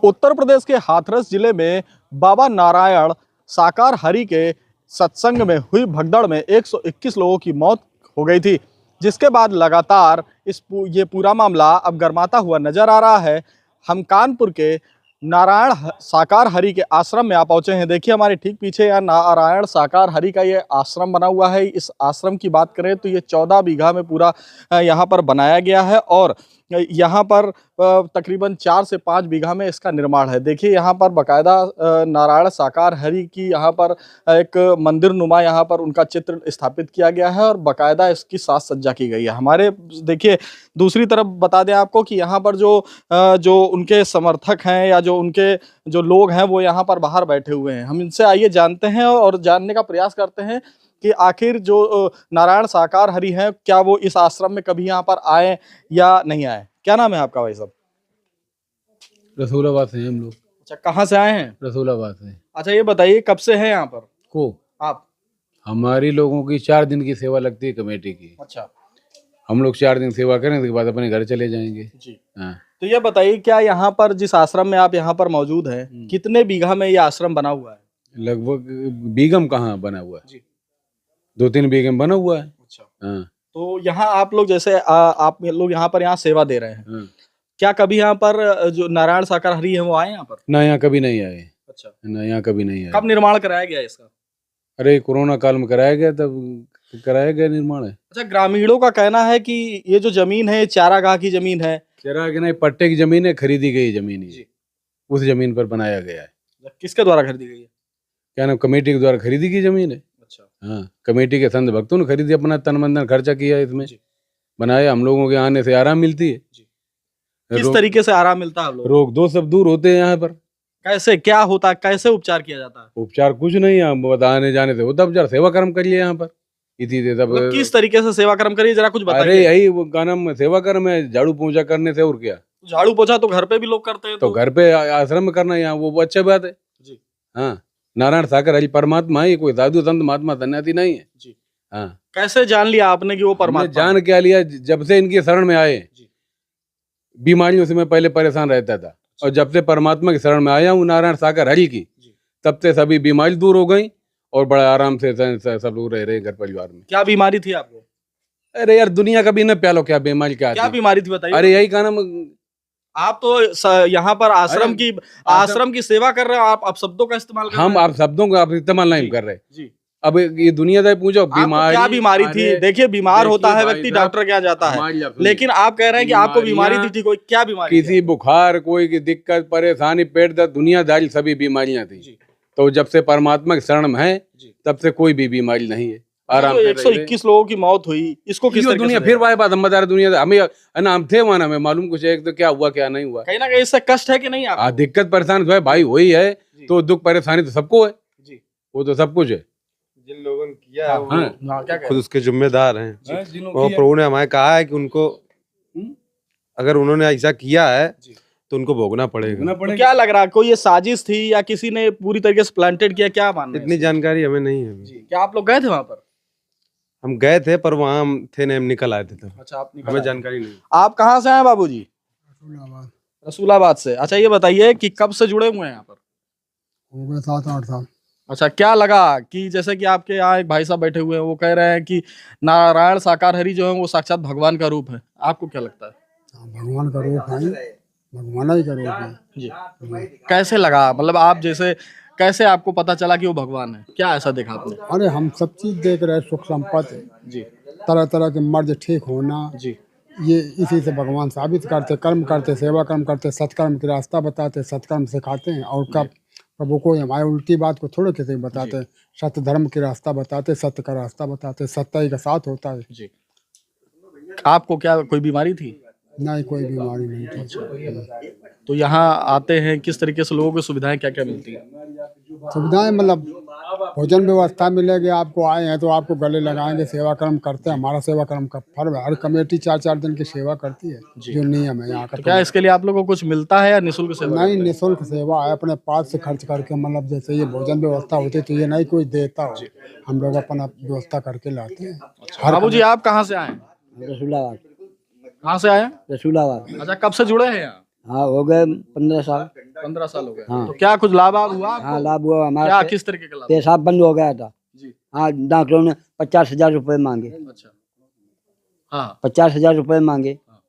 उत्तर प्रदेश के हाथरस जिले में बाबा नारायण साकार हरि के सत्संग में हुई भगदड़ में 121 लोगों की मौत हो गई थी, जिसके बाद लगातार ये पूरा मामला अब गर्माता हुआ नजर आ रहा है। हम कानपुर के नारायण साकार हरि के आश्रम में आ पहुंचे हैं। देखिए हमारे ठीक पीछे यहाँ नारायण साकार हरि का ये आश्रम बना हुआ है। इस आश्रम की बात करें तो ये 14 बीघा में पूरा यहाँ पर बनाया गया है और यहाँ पर तकरीबन 4 से 5 बीघा में इसका निर्माण है। देखिए यहाँ पर बाकायदा नारायण साकार हरि की यहाँ पर एक मंदिर नुमा यहाँ पर उनका चित्र स्थापित किया गया है और बाकायदा इसकी साज सज्जा की गई है। हमारे देखिए दूसरी तरफ बता दें आपको कि यहाँ पर जो उनके समर्थक हैं या जो उनके जो लोग हैं वो यहाँ पर बाहर बैठे हुए हैं। हम इनसे आइए जानते हैं और जानने का प्रयास करते हैं कि आखिर जो नारायण साकार हरि हैं क्या वो इस आश्रम में कभी यहाँ पर आए या नहीं आए। क्या नाम है आपका भाई साहब? रसूलाबाद से हम लोग। अच्छा, कहाँ से आए हैं? रसूलाबाद से। अच्छा, ये बताइए कब से हैं यहाँ पर को आप? हमारी लोगों की 4 दिन की सेवा लगती है कमेटी की। अच्छा, हम लोग 4 दिन सेवा करें उसके बाद अपने घर चले जाएंगे जी। हाँ। तो ये बताइए क्या यहाँ पर जिस आश्रम में आप यहाँ पर मौजूद हैं कितने बीघा में ये आश्रम बना हुआ है? लगभग बीघम कहाँ बना हुआ है, 2-3 बीघे में बना हुआ है। अच्छा हाँ। तो यहाँ आप लोग जैसे आप लोग यहाँ पर यहाँ सेवा दे रहे हैं हाँ। क्या कभी यहाँ पर जो नारायण साकार हरि है वो आए यहाँ पर? ना, यहाँ कभी नहीं आए। अच्छा, ना, यहाँ कभी नहीं आए। कब निर्माण कराया गया इसका? अरे कोरोना काल में कराया गया, तब कराया गया निर्माण है। अच्छा, ग्रामीणों का कहना है कि ये जो जमीन है चारागाह की जमीन है। चारागाह की नहीं, पट्टे की जमीन है, खरीदी गई जमीन है, उस जमीन पर बनाया गया है। किसके द्वारा खरीदी गई है? क्या नाम, कमेटी के द्वारा खरीदी गई जमीन है। अच्छा हाँ, कमेटी के संत भक्तों ने खरीदी, अपना तन मन धन खर्चा किया इसमें, बनाया। हम लोगों के आने से आराम मिलती है। किस तरीके से आराम मिलता है? रोग दोष सब दूर होते हैं यहाँ पर। कैसे, क्या होता है, कैसे उपचार किया जाता है? उपचार कुछ नहीं है, आने जाने से होता उपचार, सेवा कर्म करिए यहाँ पर इसी से सब। किस तरीके से सेवा कर्म करिए जरा कुछ बताइए। अरे यही वो का नाम सेवा कर्म है, झाड़ू पोछा करने से और क्या। झाड़ू पोछा तो घर पे भी लोग करते हैं, तो घर पे आश्रम में करना यहाँ वो अच्छी बात है जी। हाँ, नारायण साकार हरि परमात्मा है, कोई साधु संत महात्मा सन्यासी नहीं है जी। हाँ। कैसे जान लिया आपने कि वो परमात्मा? जान क्या लिया, जब से इनकी शरण में आए। बीमारियों से मैं पहले परेशान रहता था और जब से परमात्मा की शरण में आया हूँ नारायण साकार हरि की, तब से सभी बीमारी दूर हो गई और बड़े आराम से सब लोग रह रहे घर परिवार में। क्या बीमारी थी आपको? अरे यार दुनिया का भी न प्यालो, क्या बीमारी क्या बीमारी थी बताइए। अरे यही का नाम, आप तो यहाँ पर आश्रम की सेवा कर रहे हो, आप शब्दों का इस्तेमाल कर रहे हैं। हम आप शब्दों का इस्तेमाल नहीं कर रहे जी। अब ये दुनिया से पूछो बीमारी, क्या बीमारी थी? देखिए बीमार होता है व्यक्ति, डॉक्टर क्या जाता है, लेकिन आप कह रहे हैं कि आपको बीमारी थी। कोई क्या बीमारी? किसी बुखार, कोई की दिक्कत, परेशानी, पेट दर्द, दुनियादारी सभी बीमारियां थी। तो जब से परमात्मा की शरण में है तब से कोई भी बीमारी नहीं है, आराम से। 121 लोगों की मौत हुई, इसको किस तरीके दुनिया फिर बात हम बता रहे, दुनिया हमें ना, हम थे वहां, हमें मालूम कुछ है तो क्या हुआ क्या नहीं हुआ। कहीं ना कहीं इससे कष्ट है कि नहीं आपको? दिक्कत परेशानी तो है भाई, वही है तो दुख परेशानी तो सबको है जी। वो तो सब कुछ है, जिन लोगों ने किया है वो खुद उसके जिम्मेदार हैं। और प्रभु ने हमें कहा है कि उनको अगर उन्होंने ऐसा किया है तो उनको भोगना पड़ेगा। तो क्या लग रहा है, कोई ये साजिश थी या किसी ने पूरी तरीके से प्लांटेड किया, क्या मानना है? इतनी जानकारी हमें नहीं है जी। क्या आप लोग गए थे वहां पर? हम गए थे पर वहाँ हम थे नहीं, हम निकल आए थे तब। अच्छा, आप हमें जानकारी नहीं। आप कहाँ से आए बाबूजी? रसूलाबाद से। अच्छा, ये बताइए कि कब से जुड़े हुए हैं यहाँ पर? हो गए 7-8 साल। अच्छा, क्या लगा कि जैसे कि आपके यहाँ एक भाई साहब बैठे हुए हैं वो कह रहे हैं कि नारायण साकार हरि जो है वो साक्षात भगवान का रूप है, आपको क्या लगता है? भगवान का रूप है, भगवान ही का रूप है जी। कैसे लगा, मतलब आप जैसे कैसे आपको पता चला कि वो भगवान है, क्या ऐसा देखा आपने? अरे हम सब चीज देख रहे हैं, सुख संपत्ति जी, तरह तरह के मर्ज ठीक होना जी, ये इसी से भगवान साबित करते, कर्म करते, सेवा कर्म करते, सत्कर्म के रास्ता बताते, सत्कर्म सिखाते हैं। और कब प्रभु को हमारे उल्टी बात को थोड़े किसी बताते, सत्य धर्म के रास्ता बताते, सत्य का रास्ता बताते, सत्य का साथ होता है जी। आपको क्या कोई बीमारी थी? नहीं, कोई बीमारी नहीं थी। तो यहाँ आते हैं, किस तरीके से लोगों को सुविधाएं क्या क्या मिलती है? सुविधाएं मतलब भोजन व्यवस्था मिलेगी, आपको आए हैं तो आपको गले लगाएंगे, सेवा कर्म करते हैं। हमारा सेवा कर्म का फर्ज है, हर कमेटी 4-4 दिन की सेवा करती है जो नियम है यहाँ का। तो क्या इसके लिए आप लोगों को कुछ मिलता है या निःशुल्क सेवा? नहीं, निःशुल्क सेवा है, अपने पास से खर्च करके, मतलब जैसे ये भोजन व्यवस्था होती तो ये नहीं कोई देता हो, हम लोग अपना व्यवस्था करके लाते हैं। बाबूजी आप कहाँ से आए? रसूलाबाद। कहाँ से आए? रसूलाबाद। अच्छा, कब से जुड़े हैं यहाँ? हाँ, हो गए 15 साल। 15 साल हो गए। हाँ। तो क्या कुछ लाभ हुआ आपको? हाँ लाभ हुआ हमारा। क्या किस तरीके का लाभ? पेशाब बंद हो गया था जी। हाँ, डॉक्टरों ने 50,000 रुपए मांगे। अच्छा। हाँ 50,000 रुपए मांगे। हाँ।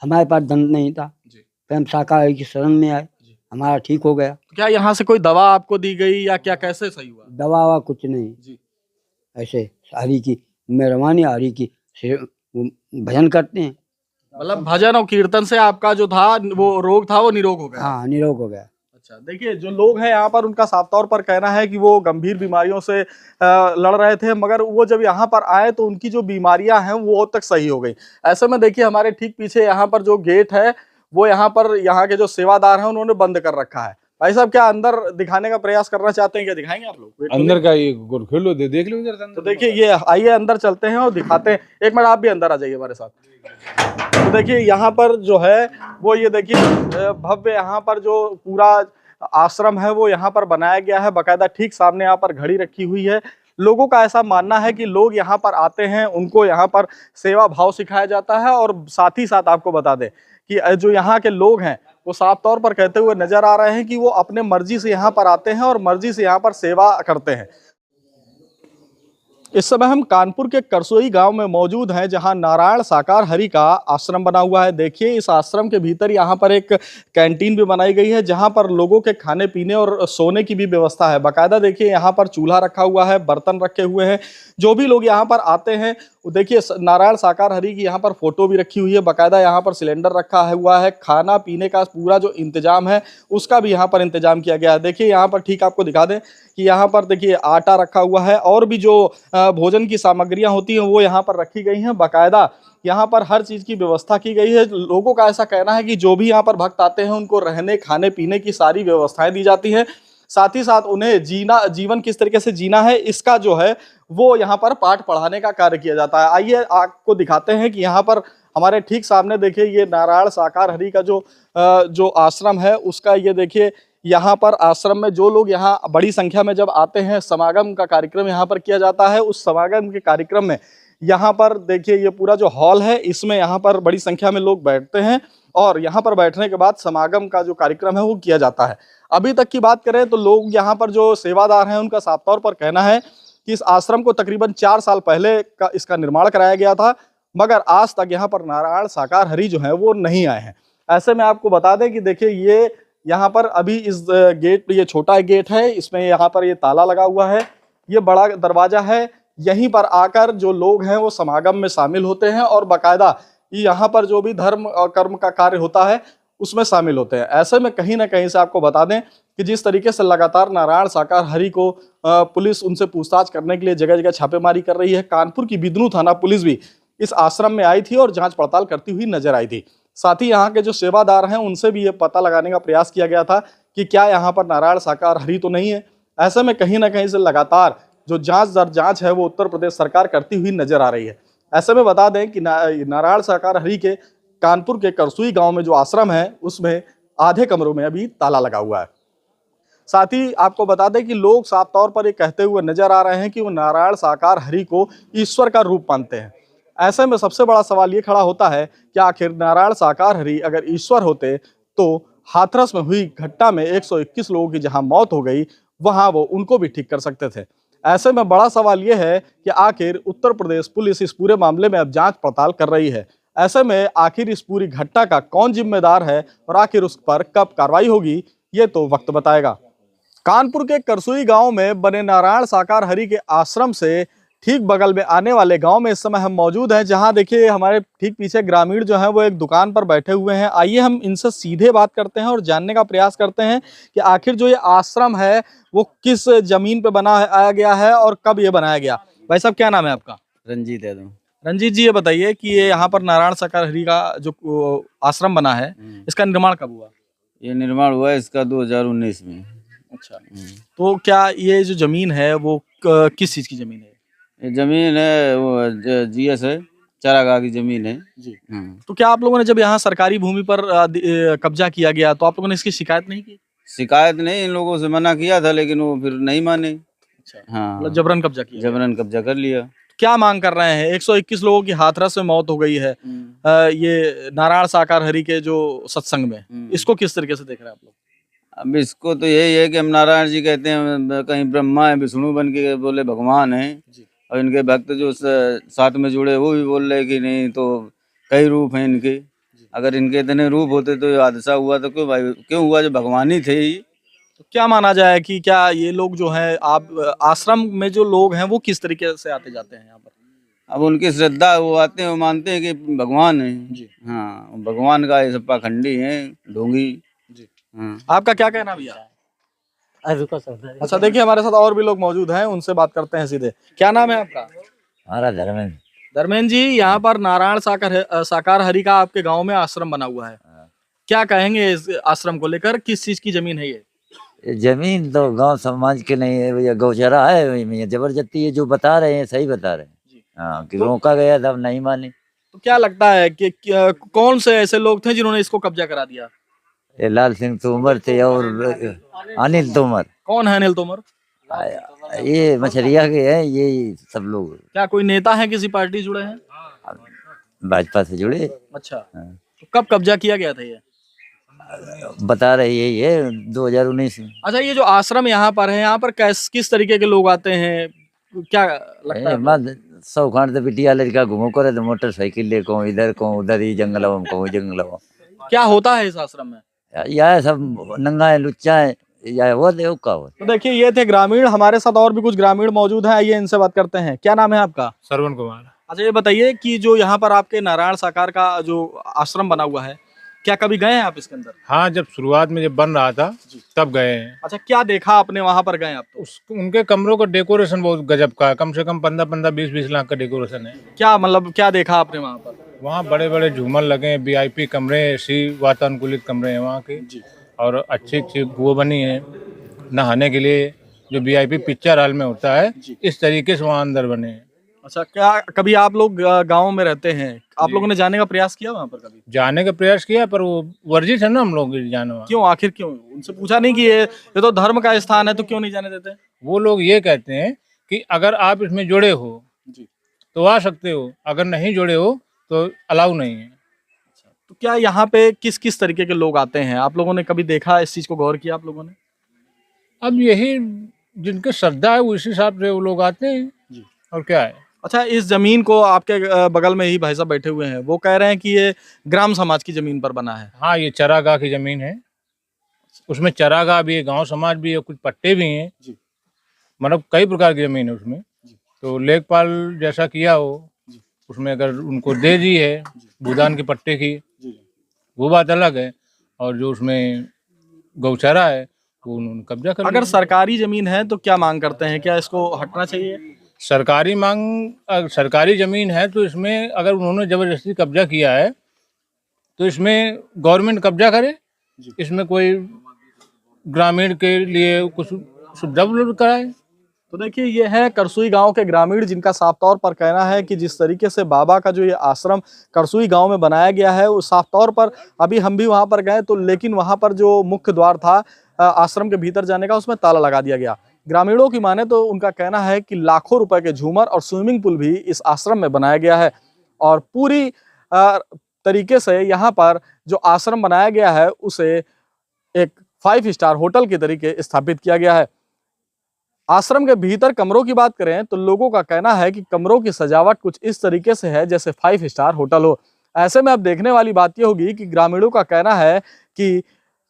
हमारे पास धन नहीं था, जी। फिर हम शाकाहारी की शरण में आए, जी। हमारा ठीक हो गया। तो क्या यहाँ से कोई दवा आपको दी गई या क्या, कैसे सही हुआ? दवा ववा कुछ नहीं, जी। ऐसे हरी की मेहरबानी, हरी की भजन करते हैं। मतलब भजन और कीर्तन से आपका जो था वो रोग था वो निरोग हो गया? हाँ निरोग हो गया। अच्छा, देखिए जो लोग हैं यहाँ पर, उनका साफ तौर पर कहना है कि वो गंभीर बीमारियों से लड़ रहे थे, मगर वो जब यहाँ पर आए तो उनकी जो बीमारियां हैं वो तक सही हो गई। ऐसे में देखिए हमारे ठीक पीछे यहाँ पर जो गेट है वो यहाँ पर यहाँ के जो सेवादार हैं उन्होंने बंद कर रखा है। भाई साहब क्या अंदर दिखाने का प्रयास करना चाहते हैं? क्या दिखाएंगे आप लोग? अंदर का ये खोल लो, देख लो इधर से। तो देखिए ये आइए अंदर चलते हैं और दिखाते हैं। एक मिनट आप भी अंदर आ जाइए हमारे साथ। तो देखिए यहाँ पर जो है वो ये देखिए भव्य यहाँ पर जो पूरा आश्रम है वो यहाँ पर बनाया गया है। बाकायदा ठीक सामने यहाँ पर घड़ी रखी हुई है। लोगों का ऐसा मानना है कि लोग यहाँ पर आते हैं, उनको यहाँ पर सेवा भाव सिखाया जाता है। और साथ ही साथ आपको बता दें कि जो यहाँ के लोग हैं वो साफ तौर पर कहते हुए नजर आ रहे हैं कि वो अपने मर्जी से यहाँ पर आते हैं और मर्जी से यहाँ पर सेवा करते हैं। इस समय हम कानपुर के करसोई गांव में मौजूद हैं, जहां नारायण साकार हरि का आश्रम बना हुआ है। देखिए इस आश्रम के भीतर यहां पर एक कैंटीन भी बनाई गई है, जहां पर लोगों के खाने पीने और सोने की भी व्यवस्था है। बाकायदा देखिए यहां पर चूल्हा रखा हुआ है, बर्तन रखे हुए हैं। जो भी लोग यहां पर आते हैं देखिए नारायण साकार हरि की यहाँ पर फोटो भी रखी हुई है। बाकायदा यहाँ पर सिलेंडर रखा हुआ है। खाना पीने का पूरा जो इंतजाम है उसका भी यहाँ पर इंतजाम किया गया है। देखिए यहाँ पर ठीक आपको दिखा दें कि यहाँ पर देखिए आटा रखा हुआ है और भी जो भोजन की सामग्रियाँ होती हैं वो यहाँ पर रखी गई हैं। बाकायदा यहाँ पर हर चीज़ की व्यवस्था की गई है। लोगों का ऐसा कहना है कि जो भी यहाँ पर भक्त आते हैं उनको रहने खाने पीने की सारी व्यवस्थाएं दी जाती हैं। साथ ही साथ उन्हें जीवन किस तरीके से जीना है इसका जो है वो यहाँ पर पाठ पढ़ाने का कार्य किया जाता है। आइए आपको दिखाते हैं कि यहाँ पर हमारे ठीक सामने देखिए ये नारायण साकार हरि का जो आश्रम है उसका ये देखिए यहाँ पर आश्रम में जो लोग यहाँ बड़ी संख्या में जब आते हैं, समागम का कार्यक्रम यहाँ पर किया जाता है। उस समागम के कार्यक्रम में यहाँ पर देखिए ये पूरा जो हॉल है इसमें यहाँ पर बड़ी संख्या में लोग बैठते हैं और यहाँ पर बैठने के बाद समागम का जो कार्यक्रम है वो किया जाता है। अभी तक की बात करें तो लोग यहाँ पर जो सेवादार हैं उनका साफ तौर पर कहना है कि इस आश्रम को तकरीबन 4 साल पहले इसका निर्माण कराया गया था, मगर आज तक यहाँ पर नारायण साकार हरि जो है वो नहीं आए हैं। ऐसे में आपको बता दें कि देखिए ये यहाँ पर अभी इस गेट, ये छोटा गेट है, इसमें यहाँ पर ये ताला लगा हुआ है, ये बड़ा दरवाजा है। यहीं पर आकर जो लोग हैं वो समागम में शामिल होते हैं और बाकायदा यहाँ पर जो भी धर्म और कर्म का कार्य होता है उसमें शामिल होते हैं। ऐसे में कहीं ना कहीं से आपको बता दें कि जिस तरीके से लगातार नारायण साकार हरि को पुलिस उनसे पूछताछ करने के लिए जगह जगह छापेमारी कर रही है। कानपुर की बिदनू थाना पुलिस भी इस आश्रम में आई थी और जांच पड़ताल करती हुई नजर आई थी। साथ ही यहाँ के जो सेवादार हैं उनसे भी ये पता लगाने का प्रयास किया गया था कि क्या यहाँ पर नारायण साकार हरि तो नहीं है। ऐसे में कहीं ना कहीं से लगातार जो जांच दर जांच है वो उत्तर प्रदेश सरकार करती हुई नजर आ रही है। ऐसे में बता दें कि नारायण साकार हरि के कानपुर के करसुई गांव में जो आश्रम है उसमें आधे कमरों में अभी ताला लगा हुआ है। साथ ही आपको बता दें कि लोग साफ तौर पर ये कहते हुए नजर आ रहे हैं कि वो नारायण साकार हरि को ईश्वर का रूप मानते हैं। ऐसे में सबसे बड़ा सवाल ये खड़ा होता है कि आखिर नारायण साकार हरि अगर ईश्वर होते तो हाथरस में हुई घटना में 121 लोगों की जहां मौत हो गई वहां वो उनको भी ठीक कर सकते थे। ऐसे में बड़ा सवाल ये है कि आखिर उत्तर प्रदेश पुलिस इस पूरे मामले में अब जांच पड़ताल कर रही है। ऐसे में आखिर इस पूरी घटना का कौन जिम्मेदार है और आखिर उस पर कब कार्रवाई होगी ये तो वक्त बताएगा। कानपुर के करसुई गांव में बने नारायण साकार हरि के आश्रम से ठीक बगल में आने वाले गांव में इस समय हम मौजूद हैं, जहां देखिए हमारे ठीक पीछे ग्रामीण जो हैं वो एक दुकान पर बैठे हुए हैं। आइए हम इनसे सीधे बात करते हैं और जानने का प्रयास करते हैं कि आखिर जो ये आश्रम है वो किस जमीन पे बनाया गया है और कब ये बनाया गया। भाई साहब क्या नाम है आपका? रंजीत है। रंजीत जी ये बताइए कि ये यहाँ पर नारायण साकार हरि का जो आश्रम बना है इसका निर्माण कब हुआ? ये निर्माण हुआ है इसका 2019 में। अच्छा, तो क्या ये जो जमीन है वो किस चीज की जमीन है? ये जमीन है वो जीएस है, चारागाह की जमीन है जी। तो क्या आप लोगों ने जब यहाँ सरकारी भूमि पर कब्जा किया गया तो आप लोगों ने इसकी शिकायत नहीं की? शिकायत नहीं, इन लोगों से मना किया था लेकिन वो फिर नहीं माने। अच्छा, हाँ, मतलब जबरन कब्जा किया? जबरन कब्जा कर लिया। क्या मांग कर रहे हैं? 121 लोगों की हाथरस में मौत हो गई है ये नारायण साकार हरि के जो सत्संग में, इसको किस तरीके से देख रहे हैं आप लोग? अब इसको तो यही है कि हम नारायण जी कहते हैं, कहीं ब्रह्मा है, विष्णु बन के बोले भगवान है, और इनके भक्त जो साथ में जुड़े वो भी बोल रहे कि नहीं तो कई रूप हैं इनके। अगर इनके इतने रूप होते तो ये हादसा हुआ तो क्यों भाई, क्यों हुआ? जो भगवान ही थे ही। तो क्या माना जाए कि क्या ये लोग जो हैं, आप आश्रम में जो लोग हैं वो किस तरीके से आते जाते हैं यहाँ पर? अब उनकी श्रद्धा, वो आते हैं, वो मानते हैं कि भगवान है जी। हाँ, भगवान का ये सब पाखंडी है, ढोंगी जी। हाँ। आपका क्या कहना भैया? अच्छा, देखिए हमारे साथ और भी लोग मौजूद हैं, उनसे बात करते हैं सीधे। क्या नाम है आपका? हमारा धर्मेंद्र। धर्मेंद्र जी, यहाँ पर नारायण साकार हरि का आपके गांव में आश्रम बना हुआ है, क्या कहेंगे इस आश्रम को लेकर? किस चीज की जमीन है ये? जमीन तो गांव समाज के नहीं है भैया, गौचरा है भैया, जबरदस्ती है, जो बता रहे हैं सही बता रहे हैं। हाँ, कि रोका गया था, नहीं माने। तो क्या लगता है कि कौन से ऐसे लोग थे जिन्होंने इसको कब्जा करा दिया? ये लाल सिंह तोमर थे और अनिल तोमर। कौन है अनिल तोमर? ये मछरिया के हैं, ये सब लोग। क्या कोई नेता है, किसी पार्टी जुड़े हैं? भाजपा से जुड़े। अच्छा, तो कब कब्जा किया गया था ये? बता रही है ये 2019 में। अच्छा, ये जो आश्रम यहाँ पर है, यहाँ पर किस तरीके के लोग आते हैं, क्या लगता है? मत सौ खान तो बिटिया लड़का घूमो करे तो मोटरसाइकिल ले को इधर को उधर ही जंगलवा को जंगलवा। क्या होता है इस आश्रम में? यह सब नंगा है, लुच्चा है, या वो देव का हो। तो देखिए, ये थे ग्रामीण। हमारे साथ और भी कुछ ग्रामीण मौजूद हैं, आइए इनसे बात करते हैं। क्या नाम है आपका? श्रवण कुमार। अच्छा, ये बताइए कि जो यहाँ पर आपके नारायण साकार का जो आश्रम बना हुआ है, क्या कभी गए हैं आप इसके अंदर? हाँ, जब शुरुआत में जब बन रहा था तब गए हैं। अच्छा, क्या देखा आपने वहां पर गए आप तो? उनके कमरों का डेकोरेशन बहुत गजब का है, कम से कम 15-20 लाख का डेकोरेशन है। क्या मतलब, क्या देखा आपने वहां पर? वहाँ बड़े बड़े झूमर लगे हैं, VIP कमरे, ऐसी वातानुकूलित कमरे हैं वहाँ के, और अच्छी अच्छी वो बनी है नहाने के लिए, जो VIP पिक्चर हॉल में होता है, इस तरीके से वहाँ अंदर बने हैं। अच्छा, क्या कभी आप लोग गांव में रहते हैं, आप लोगों ने जाने का प्रयास किया वहां पर कभी? जाने का प्रयास किया, पर वो वर्जिश है ना हम लोग जाने वहाँ। क्यों, आखिर क्यों? उनसे पूछा नहीं कि ये तो धर्म का स्थान है, तो क्यों नहीं जाने देते? वो लोग ये कहते हैं कि अगर आप इसमें जुड़े हो तो आ सकते हो, अगर नहीं जुड़े हो तो अलाउ नहीं है। तो क्या यहाँ पे किस किस तरीके के लोग आते हैं, आप लोगों ने कभी देखा, इस चीज को गौर किया आप लोगों ने? अब यही जिनके श्रद्धा है उस हिसाब से वो लोग आते हैं जी। और क्या है? अच्छा, इस जमीन को आपके बगल में ही भाई साहब बैठे हुए हैं, वो कह रहे हैं कि ये ग्राम समाज की जमीन पर बना है। हाँ, ये चरागाह की जमीन है, उसमें चरागाह भी है, गांव समाज भी है, कुछ पट्टे भी हैं, मतलब कई प्रकार की जमीन है उसमें। तो लेखपाल जैसा किया हो उसमें अगर उनको दे दी है भूदान के पट्टे की, वो बात अलग है, और जो उसमें गौचारा है वो उन्होंने कब्जा कर। अगर सरकारी जमीन है तो क्या मांग करते हैं, क्या इसको हटना चाहिए? सरकारी जमीन है तो इसमें अगर उन्होंने जबरदस्ती कब्जा किया है तो इसमें गवर्नमेंट कब्जा करे, इसमें कोई ग्रामीण के लिए कुछ सुविधा उपलब्ध कराए। तो देखिए, ये है करसुई गांव के ग्रामीण, जिनका साफ तौर पर कहना है कि जिस तरीके से बाबा का जो ये आश्रम करसुई गांव में बनाया गया है, वो साफ तौर पर, अभी हम भी वहां पर गए तो, लेकिन वहां पर जो मुख्य द्वार था आश्रम के भीतर जाने का, उसमें ताला लगा दिया गया। ग्रामीणों की माने तो उनका कहना है कि लाखों रुपए के झूमर और स्विमिंग पूल भी इस आश्रम में बनाया गया है, और पूरी तरीके से यहाँ पर जो आश्रम बनाया गया है उसे एक 5 स्टार होटल के तरीके स्थापित किया गया है। आश्रम के भीतर कमरों की बात करें तो लोगों का कहना है कि कमरों की सजावट कुछ इस तरीके से है जैसे 5 स्टार होटल हो। ऐसे में अब देखने वाली बात यह होगी कि ग्रामीणों का कहना है कि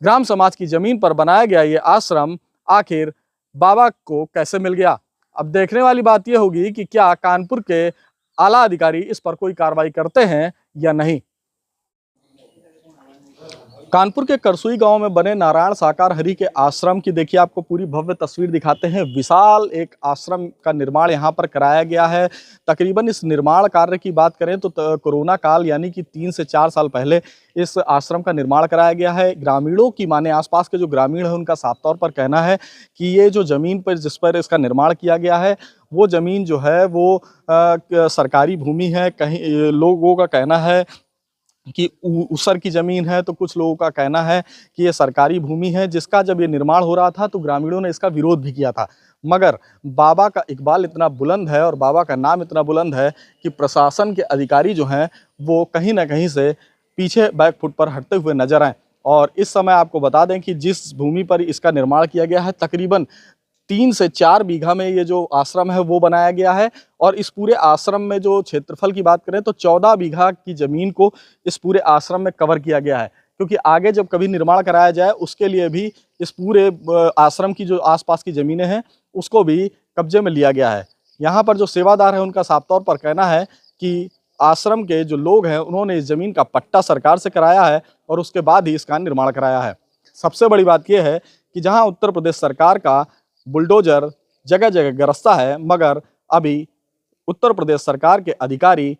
ग्राम समाज की जमीन पर बनाया गया ये आश्रम आखिर बाबा को कैसे मिल गया। अब देखने वाली बात यह होगी कि क्या कानपुर के आला अधिकारी इस पर कोई कार्रवाई करते हैं या नहीं। कानपुर के करसुई गांव में बने नारायण साकार हरि के आश्रम की देखिए आपको पूरी भव्य तस्वीर दिखाते हैं। विशाल एक आश्रम का निर्माण यहां पर कराया गया है। तकरीबन इस निर्माण कार्य की बात करें तो कोरोना काल यानी कि 3 से 4 साल पहले इस आश्रम का निर्माण कराया गया है। ग्रामीणों की माने आसपास के जो ग्रामीण हैं उनका साफ तौर पर कहना है कि ये जो ज़मीन पर जिस पर इसका निर्माण किया गया है वो ज़मीन जो है वो सरकारी भूमि है। कहीं लोगों का कहना है कि उसर की ज़मीन है, तो कुछ लोगों का कहना है कि ये सरकारी भूमि है, जिसका जब ये निर्माण हो रहा था तो ग्रामीणों ने इसका विरोध भी किया था। मगर बाबा का इकबाल इतना बुलंद है और बाबा का नाम इतना बुलंद है कि प्रशासन के अधिकारी जो हैं वो कहीं ना कहीं से पीछे बैक फुट पर हटते हुए नजर आए। और इस समय आपको बता दें कि जिस भूमि पर इसका निर्माण किया गया है तकरीबन 3 से 4 बीघा में ये जो आश्रम है वो बनाया गया है। और इस पूरे आश्रम में जो क्षेत्रफल की बात करें तो 14 बीघा की ज़मीन को इस पूरे आश्रम में कवर किया गया है, क्योंकि आगे जब कभी निर्माण कराया जाए उसके लिए भी इस पूरे आश्रम की जो आसपास की ज़मीनें हैं उसको भी कब्जे में लिया गया है। यहाँ पर जो सेवादार है उनका साफ तौर पर कहना है कि आश्रम के जो लोग हैं उन्होंने इस ज़मीन का पट्टा सरकार से कराया है और उसके बाद ही इसका निर्माण कराया है। सबसे बड़ी बात यह है कि जहाँ उत्तर प्रदेश सरकार का बुलडोजर जगह जगह गरजता है, मगर अभी उत्तर प्रदेश सरकार के अधिकारी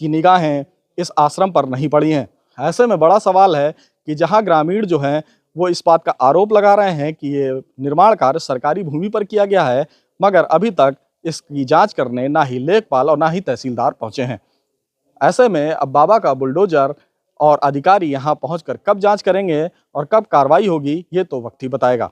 की निगाहें इस आश्रम पर नहीं पड़ी हैं। ऐसे में बड़ा सवाल है कि जहां ग्रामीण जो हैं वो इस बात का आरोप लगा रहे हैं कि ये निर्माण कार्य सरकारी भूमि पर किया गया है, मगर अभी तक इसकी जांच करने ना ही लेखपाल और ना ही तहसीलदार पहुंचे हैं। ऐसे में अब बाबा का बुलडोजर और अधिकारी यहां पहुंचकर कब जांच करेंगे और कब कार्रवाई होगी ये तो वक्त ही बताएगा।